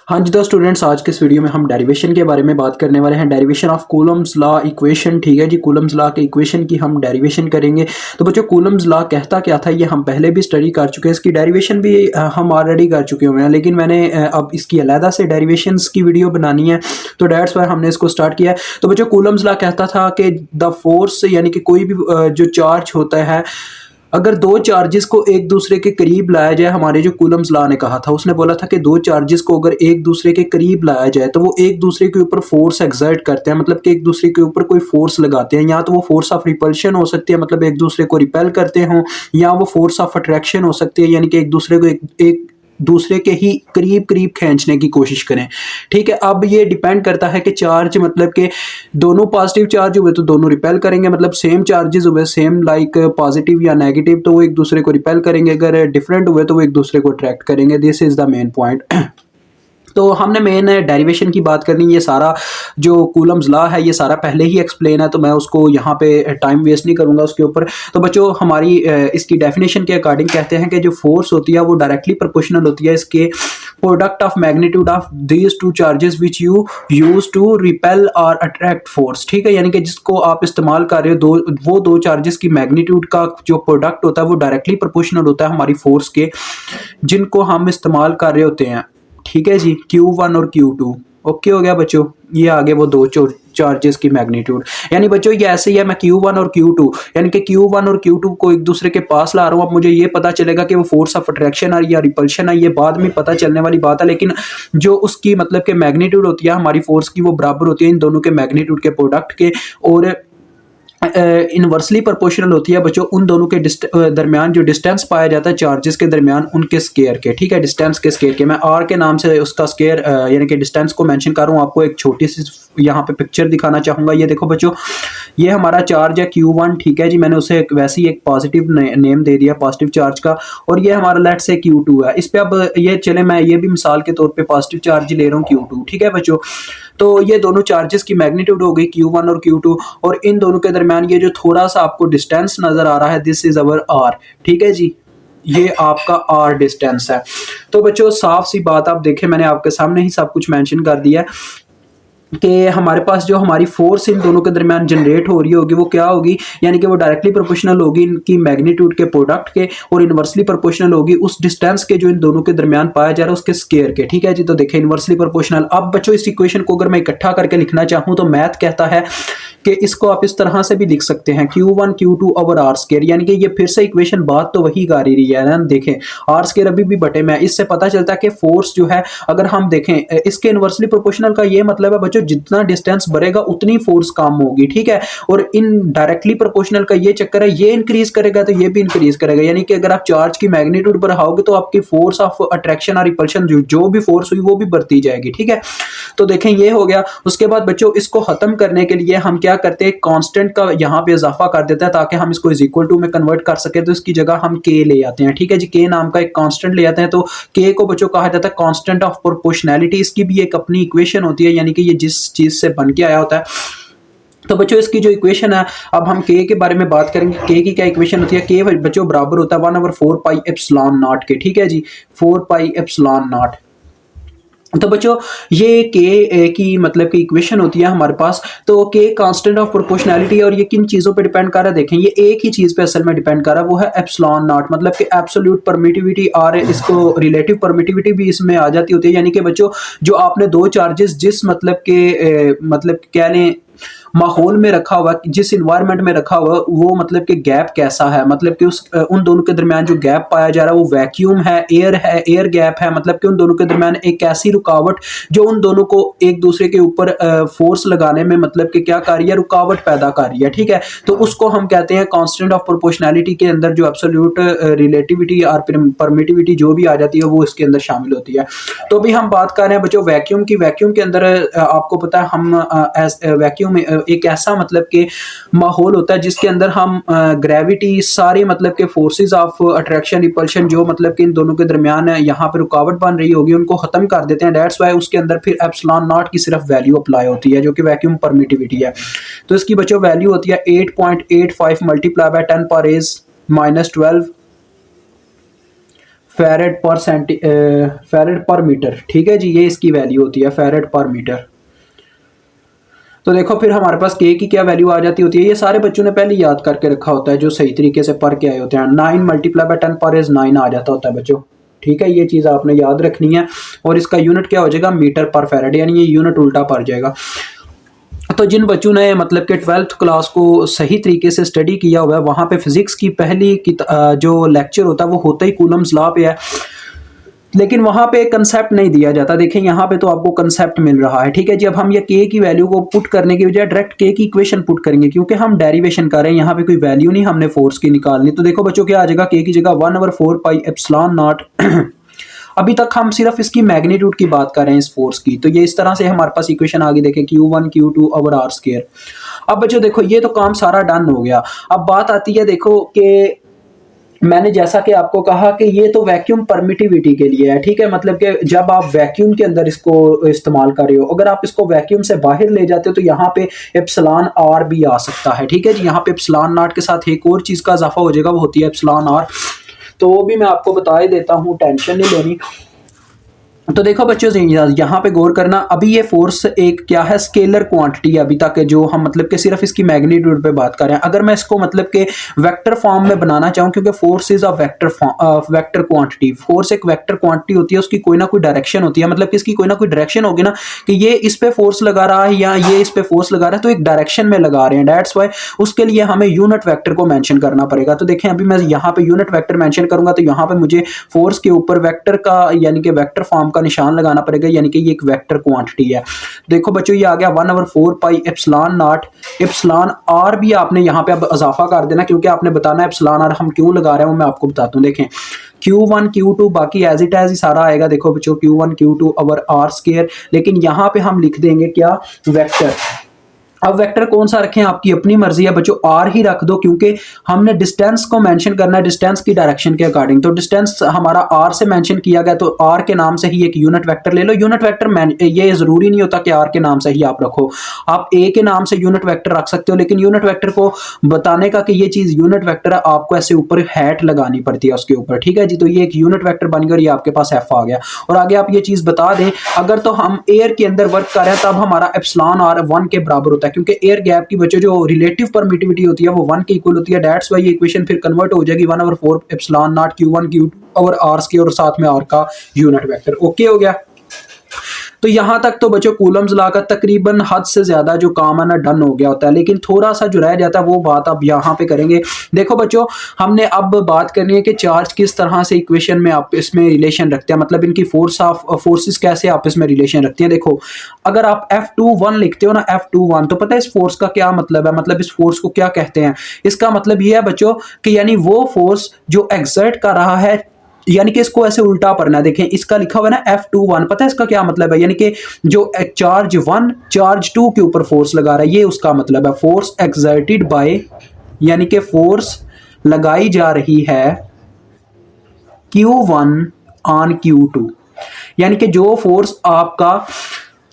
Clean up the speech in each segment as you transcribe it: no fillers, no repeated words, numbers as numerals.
हाँ जी, तो स्टूडेंट्स आज के इस वीडियो में हम डेरिवेशन के बारे में बात करने वाले हैं। Derivation of Coulomb's law equation. ठीक है जी, कूलम्स लॉ के इक्वेशन की हम डेरिवेशन करेंगे। तो बच्चों कूलम्स लॉ कहता क्या था ये हम पहले भी स्टडी कर चुके हैं, इसकी डेरिवेशन भी हम ऑलरेडी कर चुके हुए हैं, लेकिन मैंने अब इसकी अलहदा से डेरिवेशंस की वीडियो बनानी है, तो डेट्स वाई हमने इसको स्टार्ट किया है। तो बच्चों कूलम्स लॉ कहता था कि द फोर्स यानी कि कोई भी जो चार्ज होता है, अगर दो चार्जेस को एक दूसरे के करीब लाया जाए, हमारे जो कूलम्स लॉ ने कहा था, उसने बोला था कि दो चार्जेस को अगर एक दूसरे के करीब लाया जाए तो वो एक दूसरे के ऊपर फोर्स एक्सर्ट करते हैं, मतलब कि एक दूसरे के ऊपर कोई फोर्स लगाते हैं। या तो वो फोर्स ऑफ रिपल्शन हो सकती है, मतलब एक दूसरे को रिपेल करते हों, या वो फोर्स ऑफ अट्रैक्शन हो सकती है, यानी कि एक दूसरे को एक दूसरे के ही करीब करीब खींचने की कोशिश करें। ठीक है, अब ये डिपेंड करता है कि चार्ज मतलब कि दोनों पॉजिटिव चार्ज हुए तो दोनों रिपेल करेंगे, मतलब सेम चार्जेस हुए, सेम लाइक पॉजिटिव या नेगेटिव, तो वो एक दूसरे को रिपेल करेंगे। अगर डिफरेंट हुए तो वो एक दूसरे को अट्रैक्ट करेंगे। This is the main point. तो हमने मेन डेरिवेशन की बात करनी, ये सारा जो कूलम्स लॉ है ये सारा पहले ही एक्सप्लेन है, तो मैं उसको यहाँ पे टाइम वेस्ट नहीं करूँगा उसके ऊपर। तो बच्चों हमारी इसकी डेफिनेशन के अकॉर्डिंग कहते हैं कि जो फोर्स होती है वो डायरेक्टली प्रोपोर्शनल होती है इसके product of magnitude of these two charges which you use to repel और अट्रैक्ट फोर्स। ठीक है, यानी कि जिसको आप इस्तेमाल कर रहे हो, वो दो चार्जेस की मैग्नीट्यूड का जो प्रोडक्ट होता है वो डायरेक्टली प्रोपोर्शनल होता है हमारी फोर्स के, जिनको हम इस्तेमाल कर रहे होते हैं। ठीक है जी, Q1 और Q2। ओके हो गया बच्चों, ये आगे वो दो चार्जेस की मैग्नीट्यूड। यानी बच्चों ये ऐसे ही है, मैं Q1 और Q2 यानी कि Q1 और Q2 को एक दूसरे के पास ला रहा हूँ। अब मुझे ये पता चलेगा कि वो फोर्स ऑफ अट्रैक्शन है या रिपल्शन है, ये बाद में पता चलने वाली बात है, लेकिन जो उसकी मतलब कि मैग्नीट्यूड होती है हमारी फोर्स की, वो बराबर होती है इन दोनों के मैग्नीट्यूड के प्रोडक्ट के, और इनवर्सली प्रोपोर्शनल होती है बच्चों उन दोनों के दरमियान जो डिस्टेंस पाया जाता है चार्जेस के दरमियान, उनके स्केयर के। ठीक है, डिस्टेंस के स्केयर के, मैं आर के नाम से उसका स्केयर यानी कि डिस्टेंस को मेंशन कर रहा हूँ। आपको एक छोटी सी यहाँ पे पिक्चर दिखाना चाहूँगा। ये देखो बच्चों, ये हमारा चार्ज है Q1। ठीक है जी, मैंने उसे वैसे ही एक पॉजिटिव नेम दे दिया पॉजिटिव चार्ज का, और ये हमारा लेट से Q2 है। इस पे अब ये चले, मैं ये भी मिसाल के तौर पे पॉजिटिव चार्ज ले रहा हूँ Q2। ठीक है बच्चों, तो ये दोनों चार्जेस की मैग्नीट्यूड हो गई Q1 और Q2, और इन दोनों के दरमियान ये जो थोड़ा सा आपको डिस्टेंस नजर आ रहा है, दिस इज अवर आर। ठीक है जी, ये आपका आर डिस्टेंस है। तो बच्चों साफ सी बात, आप देखें मैंने आपके सामने ही सब कुछ मेंशन कर दिया है कि हमारे पास जो हमारी फोर्स इन दोनों के दरमियान जनरेट हो रही होगी वो क्या होगी, यानी कि वो डायरेक्टली प्रोपोर्शनल होगी इनकी मैग्नीट्यूड के प्रोडक्ट के, और इनवर्सली प्रोपोर्शनल होगी उस डिस्टेंस के जो इन दोनों के दरमियान पाया जा रहा है उसके स्केयर के। ठीक है जी, तो देखें इनवर्सली प्रोपोर्शनल। अब बच्चों इस इक्वेशन को अगर मैं इकट्ठा करके लिखना चाहूँ तो मैथ कहता है कि इसको आप इस तरह से भी लिख सकते हैं Q1 Q2 over are square, यानी कि ये फिर से इक्वेशन बात तो वही कर रही है ना। देखें आर स्केयर अभी भी बटे में, इससे पता चलता है कि फोर्स जो है, अगर हम देखें इसके इनवर्सली प्रोपोर्शनल का ये मतलब है बच्चों जितना डिस्टेंस बढ़ेगा उतनी फोर्स कम होगी। ठीक है, और इन डायरेक्टली प्रोपोर्शनल का ये चक्कर है, ये इंक्रीज करेगा तो ये भी इंक्रीज करेगा, यानी कि अगर आप चार्ज की मैग्नीट्यूड बढ़ाओगे तो आपकी फोर्स ऑफ अट्रैक्शन और रिपल्शन जो भी फोर्स हुई वो भी बढ़ती जाएगी। ठीक है, तो देखें ये हो गया। उसके बाद बच्चों इसको खत्म करने के लिए हम क्या करते हैं, कांस्टेंट का यहाँ पे इजाफा कर देता है ताकि हम इसको इज इक्वल टू में कन्वर्ट कर सके, तो इसकी जगह हम के ले आते हैं। ठीक है जी, के नाम का एक कांस्टेंट ले आते हैं, तो के को बच्चों कहा जाता है कांस्टेंट ऑफ प्रोपोर्शनैलिटी। इसकी भी एक अपनी इक्वेशन होती है, यानी कि ये जिस चीज से बन के आया होता है। तो बच्चों इसकी जो इक्वेशन है, अब हम के बारे में बात करेंगे। के की क्या इक्वेशन होती है, के बच्चों बराबर होता है 1/4 पाई एप्सिलॉन नॉट के। ठीक है जी, 4 पाई एप्सिलॉन नॉट। तो बच्चों ये के की मतलब की इक्वेशन होती है हमारे पास। तो के कांस्टेंट ऑफ प्रोपोर्शनैलिटी, और ये किन चीज़ों पे डिपेंड कर रहा है, देखें ये एक ही चीज़ पे असल में डिपेंड कर रहा है, वो है एप्सिलॉन नॉट, मतलब कि एब्सोल्यूट परमिटिविटी, और इसको रिलेटिव परमिटिविटी भी इसमें आ जाती होती है। यानी कि बच्चों जो आपने दो चार्जेस जिस मतलब के मतलब कह लें माहौल में रखा हुआ, जिस इन्वायरमेंट में रखा हुआ, वो मतलब कि गैप कैसा है, मतलब कि उस उन दोनों के दरमियान जो गैप पाया जा रहा है वो वैक्यूम है, एयर गैप है, मतलब कि उन दोनों के दरमियान एक ऐसी रुकावट जो उन दोनों को एक दूसरे के ऊपर फोर्स लगाने में मतलब कि क्या कर रही है, रुकावट पैदा कर रही है। ठीक है, तो उसको हम कहते हैं कांस्टेंट ऑफ प्रोपोर्शनैलिटी के अंदर जो एब्सोल्यूट रिलेटिविटी और परमिटिविटी जो भी आ जाती है वो इसके अंदर शामिल होती है। तो अभी हम बात कर रहे हैं बच्चों वैक्यूम की। वैक्यूम के अंदर आपको पता है हम वैक्यूम एक ऐसा मतलब कि माहौल होता है जिसके अंदर हम ग्रेविटी सारे मतलब के फोर्सेस ऑफ अट्रैक्शन रिपल्शन जो मतलब कि इन दोनों के दरमियान यहाँ पे रुकावट बन रही होगी उनको खत्म कर देते हैं। दैट्स वाई उसके अंदर फिर एप्सिलॉन नॉट की सिर्फ वैल्यू अप्लाई होती है जो कि वैक्यूम परमिटिविटी है। तो इसकी बच्चों वैल्यू होती है 8.85 मल्टीप्लाई बाय 10⁻⁻12 फेरेड पर मीटर, ठीक है जी, ये इसकी वैल्यू होती है फेरेड पर मीटर। तो देखो फिर हमारे पास के की क्या वैल्यू आ जाती होती है, ये सारे बच्चों ने पहले याद करके रखा होता है जो सही तरीके से पढ़ के आए होते हैं। 9 मल्टीप्लाई बाय 10 पर इज 9 आ जाता होता है बच्चों, ठीक है, ये चीज़ आपने याद रखनी है। और इसका यूनिट क्या हो जाएगा, मीटर पर फेरेड, यानी ये यूनिट उल्टा पड़ जाएगा। तो जिन बच्चों ने मतलब कि 12th क्लास को सही तरीके से स्टडी किया हुआ है, वहाँ पे फिजिक्स की पहली जो लेक्चर होता है वो होता ही कूलम्स लॉ पे है, लेकिन वहाँ पे कंसेप्ट नहीं दिया जाता। देखें यहाँ पे तो आपको कंसेप्ट मिल रहा है, ठीक है जी। अब हम ये के की वैल्यू को पुट करने की बजाय डायरेक्ट के की इक्वेशन पुट करेंगे, क्योंकि हम डेरिवेशन कर रहे हैं, यहाँ पे कोई वैल्यू नहीं हमने फोर्स की निकालनी। तो देखो बच्चों क्या आ जाएगा, के की जगह 1/4 पाई एप्सिलॉन नॉट अभी तक हम सिर्फ इसकी मैग्नीट्यूड की बात कर रहे हैं इस फोर्स की, तो ये इस तरह से हमारे पास इक्वेशन आ गई। देखें Q1 Q2 over are square. अब बच्चों देखो ये तो काम सारा डन हो गया। अब बात आती है देखो कि मैंने जैसा कि आपको कहा कि ये तो वैक्यूम परमिटिविटी के लिए है, ठीक है, मतलब कि जब आप वैक्यूम के अंदर इसको इस्तेमाल कर रहे हो, अगर आप इसको वैक्यूम से बाहर ले जाते हो तो यहाँ पे एप्सिलॉन आर भी आ सकता है, ठीक है जी। यहाँ पे एप्सिलॉन नॉट के साथ एक और चीज़ का इजाफा हो जाएगा, वो होती है एप्सिलॉन आर, तो वो भी मैं आपको बता ही देता हूँ, टेंशन नहीं लेनी। तो देखो बच्चों यहाँ पे गौर करना, अभी ये फोर्स एक क्या है, स्केलर क्वांटिटी अभी तक जो हम मतलब कि सिर्फ इसकी मैग्नीट्यूड पे बात कर रहे हैं। अगर मैं इसको मतलब कि वेक्टर फॉर्म में बनाना चाहूँ, क्योंकि force is a vector quantity, force एक वेक्टर क्वांटिटी होती है, उसकी कोई ना कोई डायरेक्शन होती है, मतलब कि इसकी कोई ना कोई डायरेक्शन होगी ना, कि ये इस पे फोर्स लगा रहा है या ये इस पे फोर्स लगा रहा है, तो एक डायरेक्शन में लगा रहे हैं, दैट्स वाई उसके लिए हमें यूनिट वेक्टर को मेंशन करना पड़ेगा। तो देखें अभी मैं यहाँ पे यूनिट वेक्टर मेंशन करूंगा, तो यहाँ पे मुझे फोर्स के ऊपर वेक्टर का यानी कि वेक्टर फॉर्म का निशान लगाना पड़ेगा, यानी कि ये एक वेक्टर क्वांटिटी है। देखो बच्चों ये आ गया 1/4 pi epsilon naught, epsilon r भी आपने यहाँ पे अब इजाफा कर देना, क्योंकि आपने बताना है एप्सिलॉन आर हम क्यों लगा रहे हैं, वो मैं आपको बताता हूँ। देखें Q1 Q2 बाकी एज इट एज ही सारा आएगा। देखो बच्चों Q1 Q2 over are square, लेकिन यहाँ पे हम लिख देंगे क्या, वेक्टर। अब वेक्टर कौन सा रखें आपकी अपनी मर्जी है बच्चों, आर ही रख दो, क्योंकि हमने डिस्टेंस को मेंशन करना है डिस्टेंस की डायरेक्शन के अकॉर्डिंग। तो डिस्टेंस हमारा आर से मेंशन किया गया, तो आर के नाम से ही एक यूनिट वेक्टर ले लो। यूनिट वेक्टर ये जरूरी नहीं होता कि आर के नाम से ही आप रखो, आप ए के नाम से यूनिट वेक्टर रख सकते हो, लेकिन यूनिट वेक्टर को बताने का कि ये चीज यूनिट वेक्टर है, आपको ऐसे ऊपर हैट लगानी पड़ती है उसके ऊपर, ठीक है जी। तो ये एक यूनिट वेक्टर बन गया और ये आपके पास एफ आ गया। और आगे आप ये चीज बता दें, अगर तो हम एयर के अंदर वर्क कर रहे हैं तब हमारा एप्सिलॉन आर 1 के बराबर होता है, क्योंकि एयर गैप की बच्चों जो रिलेटिव परमिटिविटी होती है वो 1 के इक्वल होती है, दैट्स वाई ये इक्वेशन फिर कन्वर्ट हो जाएगी 1/4 एप्सिलॉन नॉट Q1 Q2 और आर स्क्वायर और साथ में आर का यूनिट वेक्टर। ओके हो गया। तो यहां तक तो बच्चों कूलम्स लॉ का तकरीबन हद से ज्यादा जो काम है ना डन हो गया होता है, लेकिन थोड़ा सा जो रह जाता है वो बात अब यहां पे करेंगे। देखो बच्चों हमने अब बात करनी है कि चार्ज किस तरह से इक्वेशन में आप इसमें रिलेशन रखते हैं, मतलब इनकी फोर्सेस कैसे आप इसमें रिलेशन रखते हैं। देखो अगर आप F21 लिखते हो ना, F21, तो पता है इस फोर्स का क्या मतलब है, मतलब इस फोर्स को क्या कहते हैं। इसका मतलब ये है बच्चों कि यानी वो फोर्स जो एक्सर्ट कर रहा है, यानी कि इसको ऐसे उल्टा पढ़ना है। देखें इसका लिखा हुआ है ना F21, पता है इसका क्या मतलब है, यानी कि जो चार्ज 1 चार्ज 2 के ऊपर फोर्स लगा रहा है, ये उसका मतलब है फोर्स एक्सर्टेड बाय, यानी कि फोर्स लगाई जा रही है Q1 ऑन Q2, यानी कि जो फोर्स आपका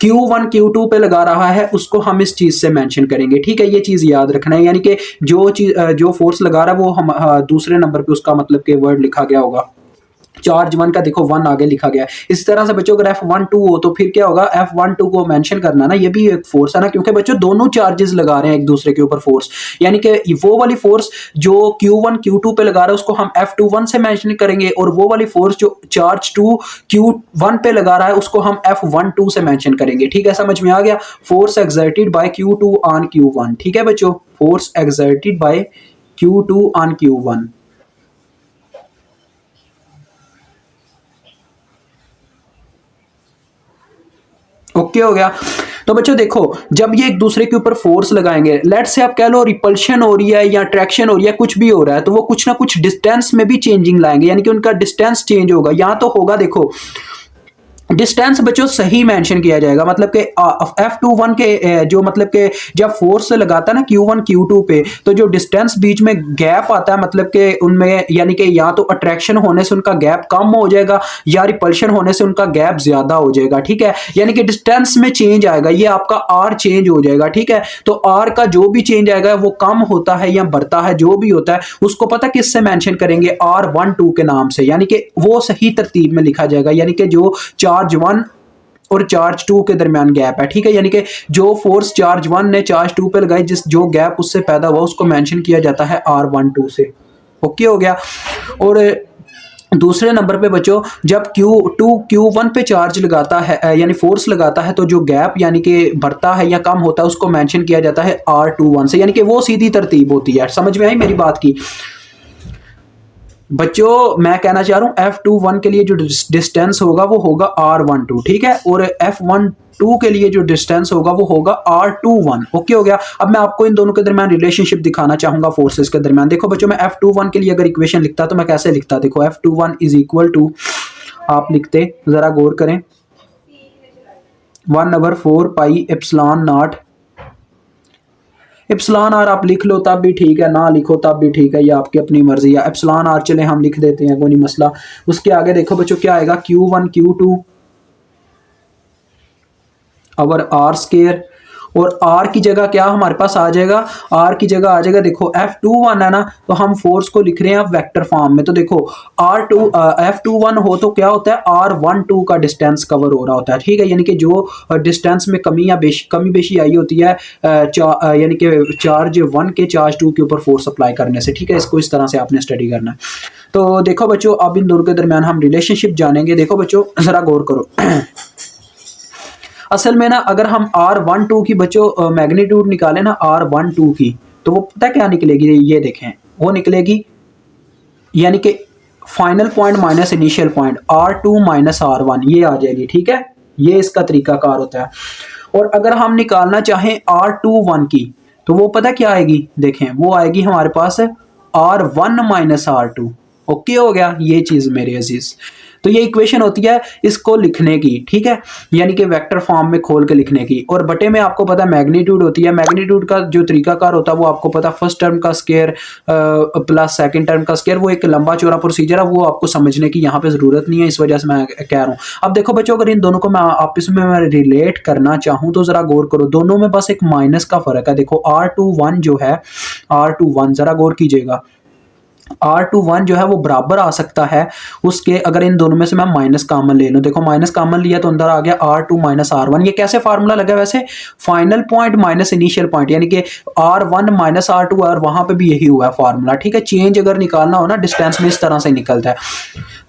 Q1 Q2 पे लगा रहा है उसको हम इस चीज से मेंशन करेंगे, ठीक है, ये चीज याद रखना है। यानी कि जो फोर्स लगा रहा है वो हम दूसरे नंबर पे उसका मतलब के वर्ड लिखा गया होगा। चार्ज 1 का देखो 1 आगे लिखा गया है। इस तरह से बच्चों अगर F12 हो तो फिर क्या होगा, F12 को मेंशन करना ना, ये भी एक फोर्स है ना, क्योंकि बच्चों दोनों चार्जेस लगा रहे हैं एक दूसरे के ऊपर फोर्स, यानी कि वो वाली फोर्स जो Q1 Q2 पे लगा रहा है उसको हम F21 से मेंशन करेंगे, और वो वाली फोर्स जो चार्ज 2 Q1 पे लगा रहा है उसको हम F12 से मेंशन करेंगे, ठीक है, समझ में आ गया। Force exerted by Q2 on Q1, ठीक है बच्चों, force exerted by Q2 on Q1। Okay हो गया। तो बच्चों देखो जब ये एक दूसरे के ऊपर फोर्स लगाएंगे, लेट से आप कह लो रिपल्शन हो रही है या ट्रैक्शन हो रही है, कुछ भी हो रहा है, तो वो कुछ ना कुछ डिस्टेंस में भी चेंजिंग लाएंगे, यानी कि उनका डिस्टेंस चेंज होगा। यहां तो होगा देखो डिस्टेंस बच्चों सही मेंशन किया जाएगा, मतलब कि F21 के जो मतलब कि जब फोर्स लगाता है ना Q1 Q2 पे, तो जो डिस्टेंस बीच में गैप आता है मतलब कि उनमें, यानी कि या तो अट्रैक्शन होने से उनका गैप कम हो जाएगा या रिपल्शन होने से उनका गैप ज्यादा हो जाएगा, ठीक है। यानी कि डिस्टेंस में चेंज आएगा, ये आपका आर चेंज हो जाएगा, ठीक है। तो आर का जो भी चेंज आएगा वो कम होता है या बढ़ता है, जो भी होता है उसको पता किससे मेंशन करेंगे, R12 के नाम से, यानी कि वो सही तरतीब में लिखा जाएगा, यानी कि जो चार्ज 1 और चार्ज 2 के दरमियान गैप है, ठीक है। यानी कि जो फोर्स चार्ज 1 ने चार्ज 2 पे लगाई, जिस जो गैप उससे पैदा हुआ उसको मेंशन किया जाता है R12 से। ओके हो गया। और दूसरे नंबर पे बच्चों, जब Q2 Q1 पे चार्ज लगाता है यानी फोर्स लगाता है, तो जो गैप यानी कि बढ़ता है या कम होता है उसको मेंशन किया जाता है R21 से, यानी कि वो सीधी तरतीब होती है। समझ में आई मेरी बात की बच्चों? मैं कहना चाह रहा हूँ F21 के लिए जो डिस्टेंस होगा वो होगा R12, ठीक है। और F12 के लिए जो डिस्टेंस होगा वो होगा R21। ओके हो गया। अब मैं आपको इन दोनों के दरमियान रिलेशनशिप दिखाना चाहूंगा फोर्सेस के दरमियान। देखो बच्चों, मैं F21 के लिए अगर इक्वेशन लिखता तो मैं कैसे लिखता, देखो F21 इज इक्वल टू, आप लिखते, जरा गौर करें, 1/4 pi epsilon naught, epsilon r आप लिख लो तब भी ठीक है, ना लिखो तब भी ठीक है, ये आपकी अपनी मर्जी है। एप्सिलॉन आर चले हम लिख देते हैं, कोई नहीं मसला। उसके आगे देखो बच्चों क्या आएगा, Q1 Q2 और आर स्केयर, और आर की जगह क्या हमारे पास आ जाएगा, आर की जगह आ जाएगा, देखो F21 है ना, तो हम फोर्स को लिख रहे हैं अब वेक्टर फॉर्म में। तो देखो F21 हो तो क्या होता है, R12 का डिस्टेंस कवर हो रहा होता है, ठीक है। यानी कि जो डिस्टेंस में कमी या कमी बेशी आई होती है यानी कि चार्ज 1 के चार्ज 2 के ऊपर फोर्स अप्लाई करने से, ठीक है। इसको इस तरह से आपने स्टडी करना है। तो देखो बच्चों, अब इन दोनों के दरमियान हम रिलेशनशिप जानेंगे। देखो बच्चों जरा गौर करो असल में ना, अगर हम R12 की बच्चों मैग्नीट्यूड निकालें ना R12 की, तो वो पता क्या निकलेगी, ये देखें, वो निकलेगी यानी कि final point minus initial point R2 minus R1, ये आ जाएगी, ठीक है। ये इसका तरीकाकार होता है। और अगर हम निकालना चाहें R21 की, तो वो पता क्या आएगी, देखें, वो आएगी हमारे पास R1 माइनस R2। ओके हो गया ये चीज मेरे अजीज। तो ये इक्वेशन होती है इसको लिखने की, ठीक है, यानी कि वेक्टर फॉर्म में खोल के लिखने की। और बटे में आपको पता है मैग्नीट्यूड होती है, मैग्नीट्यूड का जो तरीकाकार होता है वो आपको पता, फर्स्ट टर्म का स्क्वायर प्लस सेकंड टर्म का स्क्वायर, वो एक लंबा चौड़ा प्रोसीजर है, वो आपको समझने की यहाँ पे जरूरत नहीं है, इस वजह से मैं कह रहा हूँ। अब देखो बच्चों, अगर इन दोनों को मैं आपस में रिलेट करना चाहूँ तो जरा गौर करो, दोनों में बस एक माइनस का फर्क है। देखो R21 जो है, R21 जरा गौर कीजिएगा, R21 जो है वो बराबर आ सकता है उसके, अगर इन दोनों में से मैं माइनस कॉमन ले लूं, देखो माइनस कॉमन लिया तो अंदर आ गया R2 माइनस R1। ये कैसे फार्मूला लगा वैसे, final point minus initial point, यानी कि R1 माइनस R2, और वहां पे भी यही हुआ है फार्मूला, ठीक है। चेंज अगर निकालना हो ना डिस्टेंस में, इस तरह से निकलता है।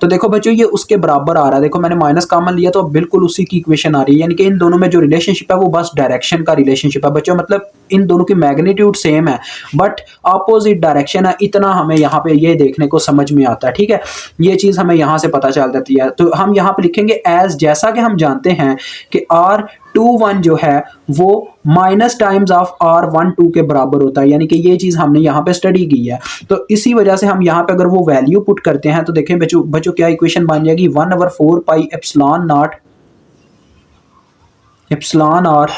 तो देखो बच्चों ये उसके बराबर आ रहा है, देखो मैंने माइनस कॉमन लिया तो बिल्कुल उसी की इक्वेशन आ रही है, यानी कि इन दोनों में जो रिलेशनशिप है वो बस डायरेक्शन का रिलेशनशिप है बच्चों, मतलब इन दोनों की मैग्नीट्यूड सेम है बट अपोजिट डायरेक्शन है, इतना हमें यहाँ पे ये देखने को समझ में आता है, ठीक है। ये चीज हमें यहाँ से पता चल जाती है। तो हम यहाँ पे लिखेंगे एज, जैसा कि हम जानते हैं कि R21 जो है वो माइनस टाइम्स ऑफ R12 के बराबर होता है, यानी कि ये चीज हमने यहाँ पे स्टडी की है। तो इसी वजह से हम यहाँ पे अगर वो वैल्यू पुट करते हैं तो देखें बच्चों क्या इक्वेशन बन जाएगी, 1/4 pi epsilon naught epsilon R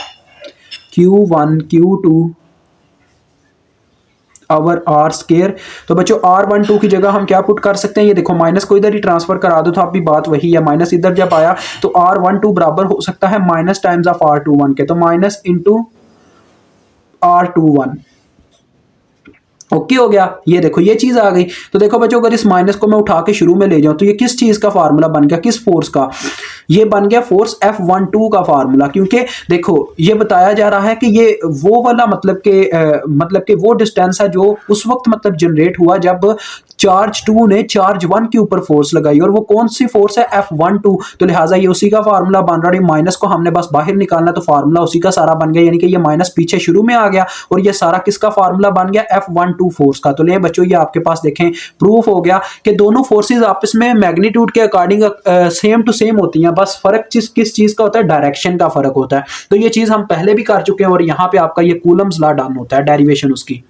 Q1 Q2 और R स्केयर। तो बच्चों R12 की जगह हम क्या पुट कर सकते हैं, ये देखो माइनस को इधर ही ट्रांसफर करा दो तो आप भी बात वही है, माइनस इधर जब आया तो R12 बराबर हो सकता है माइनस टाइम्स ऑफ R21 के, तो माइनस इंटू R21। ओके हो गया, ये देखो ये चीज आ गई। तो देखो बच्चों, अगर इस माइनस को मैं उठा के शुरू में ले जाऊं तो ये किस चीज का फार्मूला बन गया, किस फोर्स का, ये बन गया फोर्स F12 का फार्मूला। क्योंकि देखो ये बताया जा रहा है कि ये वो वाला मतलब कि वो डिस्टेंस है जो उस वक्त मतलब जनरेट हुआ जब चार्ज 2 ने चार्ज 1 के ऊपर फोर्स लगाई, और वो कौन सी फोर्स है, F12। तो लिहाजा ये उसी का फार्मूला बन रहा है, माइनस को हमने बस बाहर निकालना तो फार्मूला उसी का सारा बन गया, यानी कि ये माइनस पीछे शुरू में आ गया और ये सारा किसका फार्मूला बन गया, F12 फोर्स का। तो ले बच्चों ये आपके पास देखें प्रूफ हो गया कि दोनों फोर्सेस आपस में मैग्नीट्यूड के अकॉर्डिंग सेम टू सेम होती हैं, बस फर्क किस चीज का होता है, डायरेक्शन का फर्क होता है। तो ये चीज हम पहले भी कर चुके हैं और यहाँ पे आपका ये कूलम्स लॉ डन होता है, डेरिवेशन उसकी।